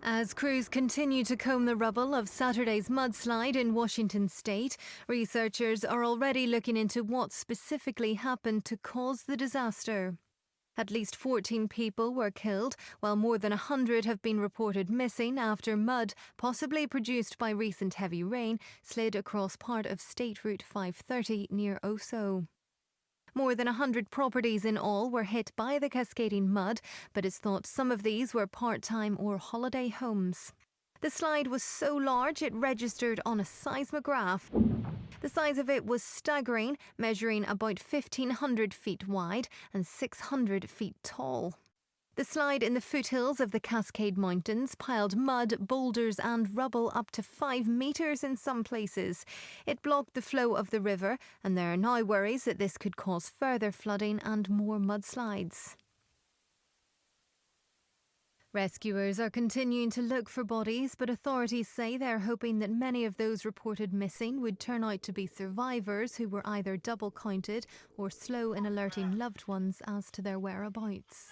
As crews continue to comb the rubble of Saturday's mudslide in Washington state, researchers are already looking into what specifically happened to cause the disaster. At least 14 people were killed, while more than 100 have been reported missing after mud, possibly produced by recent heavy rain, slid across part of State Route 530 near Oso. More than 100 properties in all were hit by the cascading mud, but it's thought some of these were part-time or holiday homes. The slide was so large it registered on a seismograph. The size of it was staggering, measuring about 1,500 feet wide and 600 feet tall. The slide in the foothills of the Cascade Mountains piled mud, boulders and rubble up to 5 metres in some places. It blocked the flow of the river, and there are now worries that this could cause further flooding and more mudslides. Rescuers are continuing to look for bodies, but authorities say they're hoping that many of those reported missing would turn out to be survivors who were either double-counted or slow in alerting loved ones as to their whereabouts.